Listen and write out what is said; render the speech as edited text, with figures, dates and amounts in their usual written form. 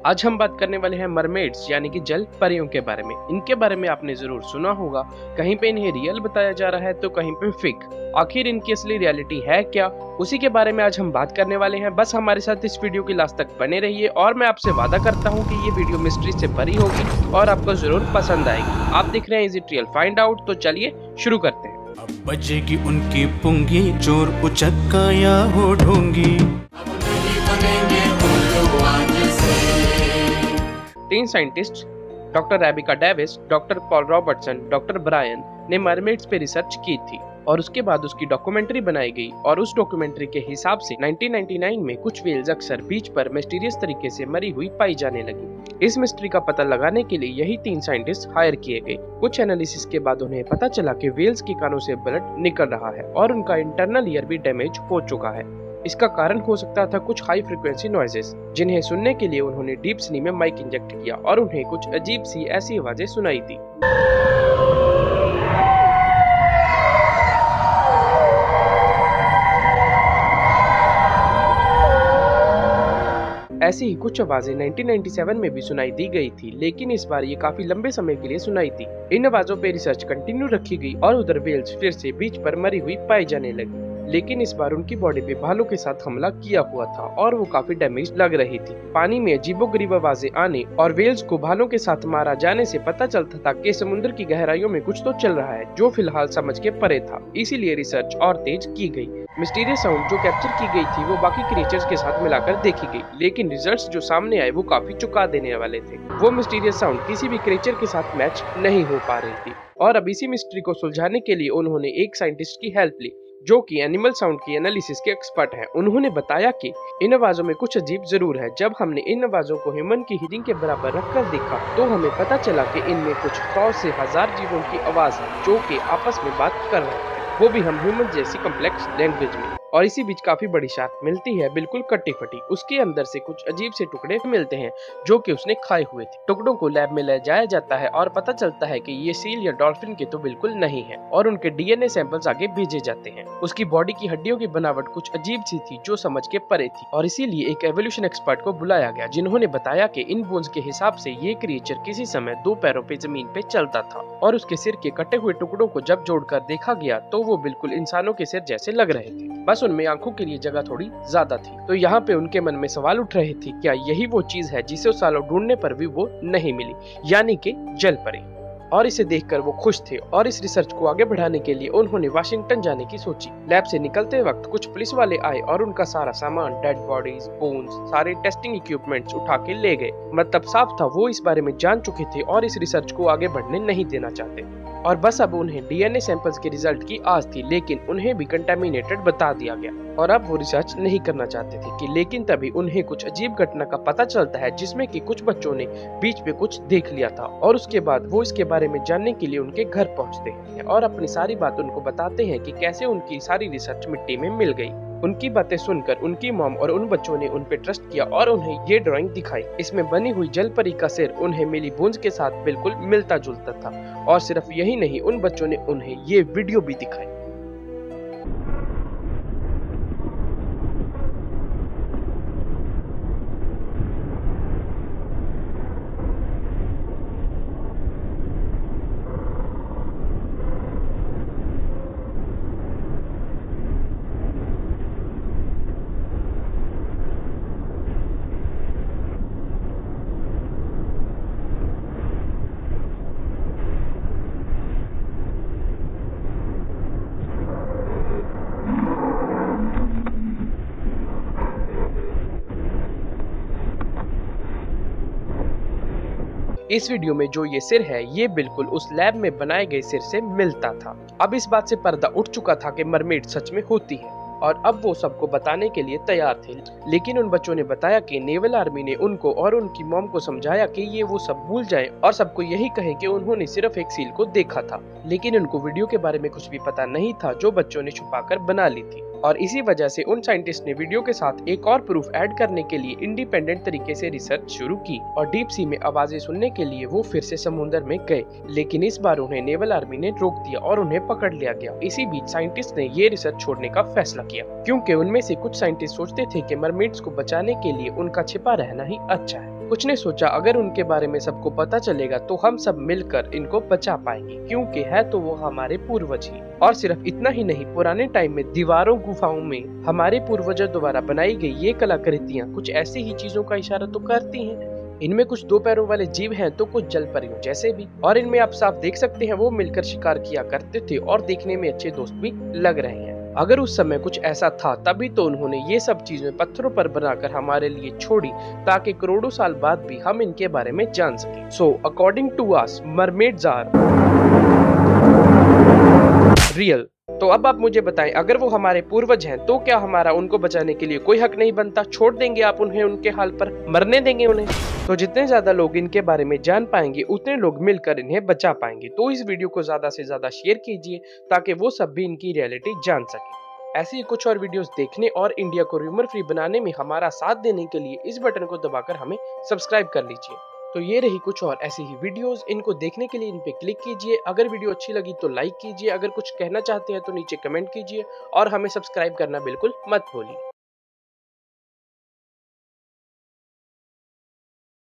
आज हम बात करने वाले हैं मरमेड्स यानी कि जल परियों के बारे में। इनके बारे में आपने जरूर सुना होगा, कहीं पे इन्हें रियल बताया जा रहा है तो कहीं पे फेक। आखिर इनकी असली रियलिटी है क्या, उसी के बारे में आज हम बात करने वाले हैं। बस हमारे साथ इस वीडियो की लास्ट तक बने रहिए और मैं आपसे वादा करता हूँ कि ये वीडियो मिस्ट्री से भरी होगी और आपको जरूर पसंद आएगी। आप देख रहे हैं is it real find out, तो चलिए शुरू करते हैं। अब बजेगी उनकी पुंगी, चोर उचक्का या हो ढोंगी। 3 scientist doctor Rebecca Davis, doctor Paul Robertson, doctor Brian ने मरमेड्स पे रिसर्च की थी और उसके बाद उसकी डॉक्यूमेंट्री बनाई गई। और उस डॉक्यूमेंट्री के हिसाब से 1999 में कुछ व्हेल्स अक्सर बीच पर मिस्टीरियस तरीके से मरी हुई पाई जाने लगी। इस मिस्ट्री का पता लगाने के लिए यही 3 साइंटिस्ट हायर किए गए। कुछ एनालिसिस के बाद उन्हें पता चला कि व्हेल्स के कानों से ब्लड निकल रहा है और उनका इंटरनल ईयर भी डैमेज हो चुका है। इसका कारण हो सकता था कुछ हाई फ्रीक्वेंसी नॉइजेस, जिन्हें सुनने के लिए उन्होंने डीप स्नी में माइक इंजेक्ट किया और उन्हें कुछ अजीब सी ऐसी आवाजें सुनाई दी। ऐसी ही कुछ आवाजें 1997 में भी सुनाई दी गई थी, लेकिन इस बार ये काफी लंबे समय के लिए सुनाई थी। इन आवाजों पे रिसर्च कंटिन्यू रखी गई और उधर व्हेल्स फिर से बीच पर मरी हुई पाई जाने लगी, लेकिन इस बार उनकी बॉडी पे भालू के साथ हमला किया हुआ था और वो काफी डैमेज लग रही थी। पानी में अजीबोगरीब आवाजें आने और व्हेल्स को भालों के साथ मारा जाने से पता चलता था कि समुद्र की गहराइयों में कुछ तो चल रहा है जो फिलहाल समझ के परे था। इसीलिए रिसर्च और तेज की गई। मिस्टीरियस साउंड जो कैप्चर की गई थी वो बाकी क्रिएचर्स के साथ मिलाकर देखी गई, लेकिन रिजल्ट्स जो सामने आए वो काफी चौंका देने वाले थे। वो मिस्टीरियस साउंड किसी भी क्रिएचर के साथ मैच नहीं हो पा रही थी और अब इसी मिस्ट्री को सुलझाने के लिए उन्होंने एक साइंटिस्ट की हेल्प ली जो कि एनिमल साउंड की एनालिसिस के एक्सपर्ट हैं। उन्होंने बताया कि इन आवाजों में कुछ अजीब जरूर है। जब हमने इन आवाजों को ह्यूमन की हीरिंग के बराबर रखकर देखा तो हमें पता चला कि इनमें कुछ 100 से 1000 जीवों की आवाज है जो कि आपस में बात कर रहे हैं, वो भी हम ह्यूमन जैसी कॉम्प्लेक्स लैंग्वेज में। और इसी बीच काफी बड़ी शार्क मिलती है, बिल्कुल कटी फटी। उसके अंदर से कुछ अजीब से टुकड़े मिलते हैं जो कि उसने खाए हुए थे। टुकड़ों को लैब में ले जाया जाता है और पता चलता है कि ये सील या डॉल्फिन के तो बिल्कुल नहीं है और उनके डीएनए सैंपल्स आगे भेजे जाते हैं। उसकी बॉडी की हड्डियों की बनावट कुछ अजीब सी थी जो समझ के परे थी और इसीलिए एक एवोल्यूशन एक्सपर्ट को बुलाया गया, जिन्होंने बताया कि इन बोन्स के हिसाब से ये क्रिएचर किसी समय 2 पैरों पे जमीन पे चलता था और उसके सिर के कटे हुए टुकड़ों को जब जोड़कर देखा गया तो वो बिल्कुल इंसानों के सिर जैसे लग रहे थे, बस उनमें आंखों के लिए जगह थोड़ी ज्यादा थी। तो यहाँ पे उनके मन में सवाल उठ रहे थे, क्या यही वो चीज है जिसे सालों ढूंढने पर भी वो नहीं मिली, यानी कि जल परी। और इसे देखकर वो खुश थे और इस रिसर्च को आगे बढ़ाने के लिए उन्होंने वाशिंगटन जाने की सोची। लैब से निकलते वक्त कुछ पुलिस वाले आए और उनका सारा सामान, डेड बॉडीज, बोन्स, सारे टेस्टिंग इक्विपमेंट्स उठा के ले गए। मतलब साफ था वो इस बारे में जान चुके थे और इस रिसर्च को आगे बढ़ने नहीं देना चाहते। और बस अब उन्हें डीएनए सैंपल्स के रिजल्ट की आस थी, लेकिन उन्हें भी कंटामिनेटेड बता दिया गया और अब वो रिसर्च नहीं करना चाहते थे कि लेकिन तभी उन्हें कुछ अजीब घटना का पता चलता है जिसमें कि कुछ बच्चों ने बीच में कुछ देख लिया था और उसके बाद वो इसके बारे में जानने के लिए उनके घर पहुंचते हैं और अपनी सारी बात उनको बताते हैं कि कैसे उनकी सारी रिसर्च मिट्टी में मिल गई। उनकी बातें सुनकर उनकी मॉम और उन बच्चों ने उन पे ट्रस्ट किया और उन्हें ये ड्राइंग दिखाई। इसमें बनी हुई जल परी का सिर उन्हें मिली बोन्स के साथ बिल्कुल मिलता जुलता था और सिर्फ यही नहीं, उन बच्चों ने उन्हें ये वीडियो भी दिखाई। इस वीडियो में जो ये सिर है ये बिल्कुल उस लैब में बनाए गए सिर से मिलता था। अब इस बात से पर्दा उठ चुका था कि मरमेड सच में होती है और अब वो सबको बताने के लिए तैयार थे, लेकिन उन बच्चों ने बताया कि नेवल आर्मी ने उनको और उनकी मॉम को समझाया कि ये वो सब भूल जाएं और सबको यही कहे कि उन्होंने सिर्फ एक सील को देखा था, लेकिन उनको वीडियो के बारे में कुछ भी पता नहीं था जो बच्चों ने छुपाकर बना ली थी। और इसी वजह से उन साइंटिस्ट ने वीडियो के साथ एक और प्रूफ ऐड करने के लिए इंडिपेंडेंट तरीके से रिसर्च शुरू की और डीप सी में आवाजें सुनने के लिए वो फिर से समुद्र में गए, लेकिन इस बार उन्हें नेवल आर्मी ने रोक दिया और उन्हें पकड़ लिया गया। इसी बीच साइंटिस्ट ने ये रिसर्च छोड़ने का फैसला किया क्योंकि उनमें से कुछ साइंटिस्ट सोचते थे कि मरमेड्स को बचाने के लिए उनका छिपा रहना ही अच्छा है। कुछ ने सोचा अगर उनके बारे में सबको पता चलेगा तो हम सब मिलकर इनको बचा पाएंगे, क्योंकि है तो वो हमारे पूर्वज ही। और सिर्फ इतना ही नहीं, पुराने टाइम में दीवारों गुफाओं में हमारे पूर्वजों द्वारा बनाई गई ये कलाकृतियां कुछ ऐसी ही चीजों का इशारा तो करती हैं। इनमें कुछ 2 पैरों वाले जीव हैं तो कुछ जल परियों जैसे भी, और इनमें आप साफ देख सकते हैं वो मिलकर शिकार किया करते थे और देखने में अच्छे दोस्त भी लग रहे हैं। अगर उस समय कुछ ऐसा था तभी तो उन्होंने ये सब चीजें पत्थरों पर बनाकर हमारे लिए छोड़ी, ताकि करोड़ों साल बाद भी हम इनके बारे में जान सकें। So according to us, mermaids are real. तो अब आप मुझे बताएं, अगर वो हमारे पूर्वज हैं तो क्या हमारा उनको बचाने के लिए कोई हक नहीं बनता? छोड़ देंगे आप उन्हें उनके हाल पर, मरने देंगे उन्हें? तो जितने ज्यादा लोग इनके बारे में जान पाएंगे उतने लोग मिलकर इन्हें बचा पाएंगे। तो इस वीडियो को ज्यादा से ज्यादा शेयर कीजिए ताकि वो सब भी इनकी रियलिटी जान सके। ऐसी कुछ और वीडियोस देखने और इंडिया को र्यूमर फ्री बनाने में हमारा साथ देने के लिए इस बटन को दबाकर हमें सब्सक्राइब कर लीजिए। तो ये रही कुछ और ऐसी ही वीडियोस, इनको देखने के लिए इन पे क्लिक कीजिए। अगर वीडियो अच्छी लगी तो लाइक कीजिए, अगर कुछ कहना चाहते हैं तो नीचे कमेंट कीजिए और हमें सब्सक्राइब करना बिल्कुल मत भूलिए।